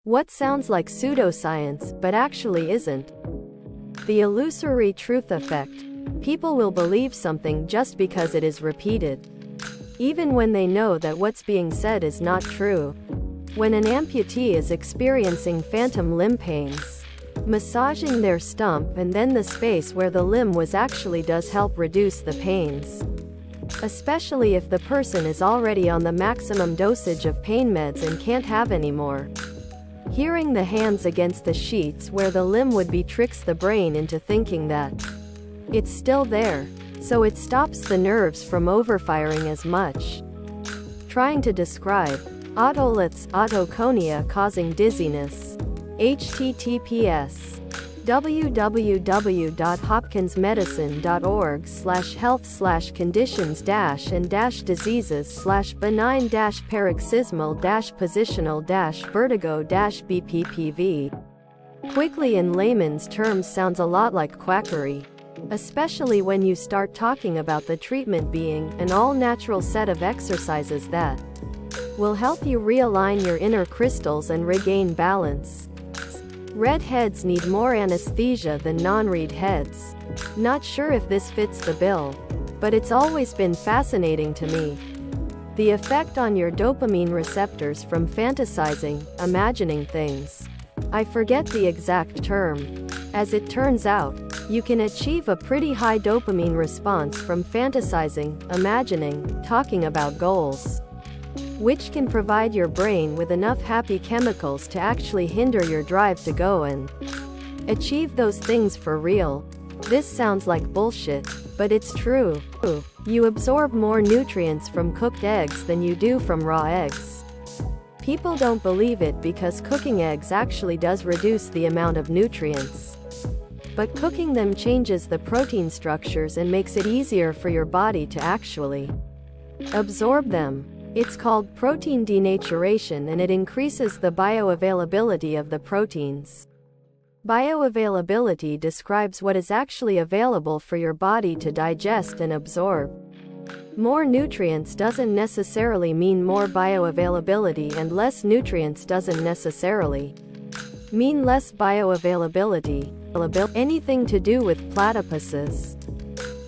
What sounds like pseudoscience, but actually isn't. The illusory truth effect. People will believe something just because it is repeated, even when they know that what's being said is not true. When an amputee is experiencing phantom limb pains, massaging their stump and then the space where the limb was actually does help reduce the pains. Especially if the person is already on the maximum dosage of pain meds and can't have any more. Hearing the hands against the sheets where the limb would be tricks the brain into thinking that it's still there, so it stops the nerves from overfiring as much. Trying to describe otoliths, otoconia causing dizziness. https www.hopkinsmedicine.org/health/conditions-and-diseases/benign-paroxysmal-vertigo-BPPV. Quickly, in layman's terms, sounds a lot like quackery. Especially when you start talking about the treatment being an all-natural set of exercises that will help you realign your inner crystals and regain balance. Red heads need more anesthesia than non-red heads. Not sure if this fits the bill, but it's always been fascinating to me. The effect on your dopamine receptors from fantasizing, imagining things. I forget the exact term. As it turns out, you can achieve a pretty high dopamine response from fantasizing, imagining, talking about goals, which can provide your brain with enough happy chemicals to actually hinder your drive to go and achieve those things for real. This sounds like bullshit, but it's true. You absorb more nutrients from cooked eggs than you do from raw eggs. People don't believe it because cooking eggs actually does reduce the amount of nutrients. But cooking them changes the protein structures and makes it easier for your body to actually absorb them. It's called protein denaturation, and it increases the bioavailability of the proteins. Bioavailability describes what is actually available for your body to digest and absorb. More nutrients doesn't necessarily mean more bioavailability, and less nutrients doesn't necessarily mean less bioavailability. Anything to do with platypuses?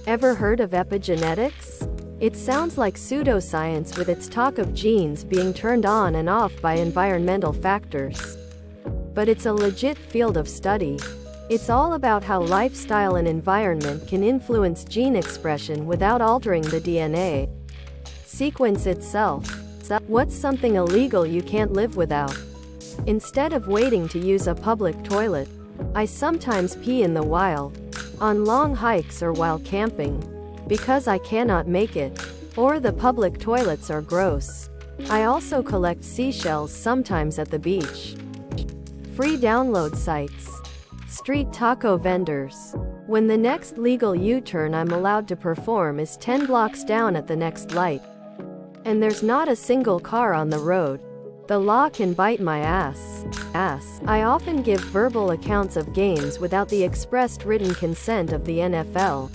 Ever heard of epigenetics? It sounds like pseudoscience with its talk of genes being turned on and off by environmental factors. But it's a legit field of study. It's all about how lifestyle and environment can influence gene expression without altering the DNA sequence itself. What's something illegal you can't live without? Instead of waiting to use a public toilet, I sometimes pee in the wild, on long hikes or while camping, because I cannot make it, or the public toilets are gross. I also collect seashells sometimes at the beach. Free download sites. Street taco vendors. When the next legal U-turn I'm allowed to perform is 10 blocks down at the next light, and there's not a single car on the road, the law can bite my ass. I often give verbal accounts of games without the expressed written consent of the NFL.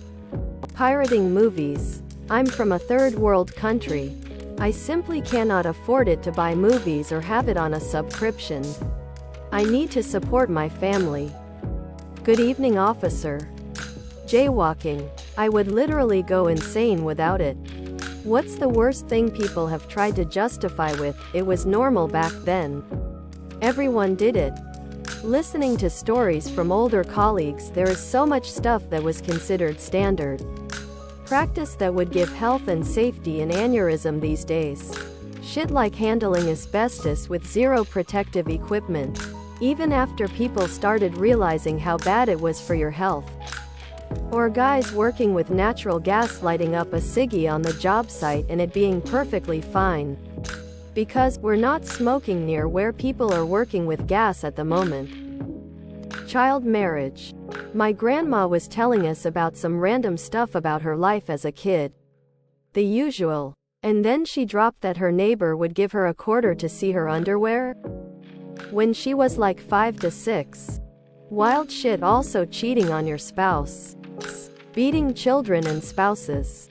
Pirating movies. I'm from a third world country. I simply cannot afford it to buy movies or have it on a subscription. I need to support my family. Good evening, officer. Jaywalking. I would literally go insane without it. What's the worst thing people have tried to justify with, it was normal back then? Everyone did it. Listening to stories from older colleagues, there is so much stuff that was considered standard practice that would give health and safety an aneurysm these days. Shit like handling asbestos with zero protective equipment, even after people started realizing how bad it was for your health. Or guys working with natural gas lighting up a ciggy on the job site and it being perfectly fine. Because we're not smoking near where people are working with gas at the moment. Child marriage. My grandma was telling us about some random stuff about her life as a kid. The usual. And then she dropped that her neighbor would give her a quarter to see her underwear when she was like 5 to 6. Wild shit. Also cheating on your spouse. Beating children and spouses.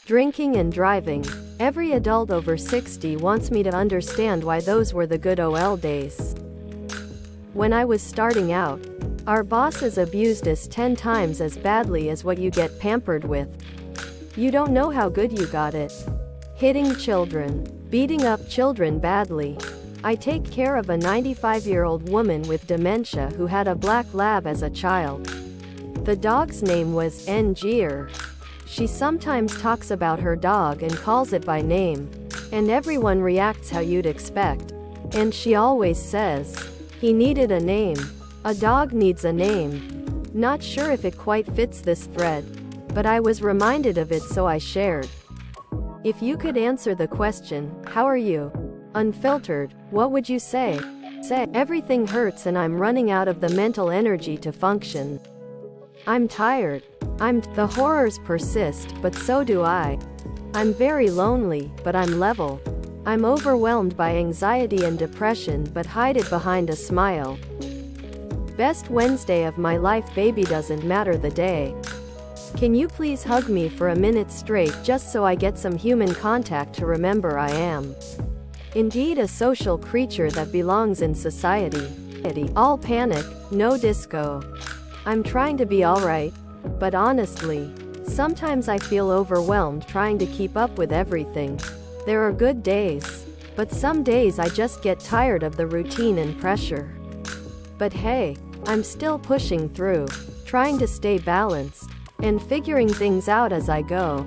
Drinking and driving. Every adult over 60 wants me to understand why those were the good old days. When I was starting out, our bosses abused us 10 times as badly as what you get pampered with. You don't know how good you got it. Hitting children. Beating up children badly. I take care of a 95-year-old woman with dementia who had a black lab as a child. The dog's name was Angier. She sometimes talks about her dog and calls it by name. And everyone reacts how you'd expect. And she always says, he needed a name. A dog needs a name. Not sure if it quite fits this thread, but I was reminded of it, so I shared. If you could answer the question, how are you? Unfiltered, what would you say? Say, everything hurts and I'm running out of the mental energy to function. I'm tired. The horrors persist, but so do I. I'm very lonely, but I'm level. I'm overwhelmed by anxiety and depression, but hide it behind a smile. Best Wednesday of my life, baby, doesn't matter the day. Can you please hug me for a minute straight just so I get some human contact to remember I am indeed a social creature that belongs in society. All panic, no disco. I'm trying to be alright, but honestly, sometimes I feel overwhelmed trying to keep up with everything. There are good days, but some days I just get tired of the routine and pressure. But hey, I'm still pushing through, trying to stay balanced, and figuring things out as I go.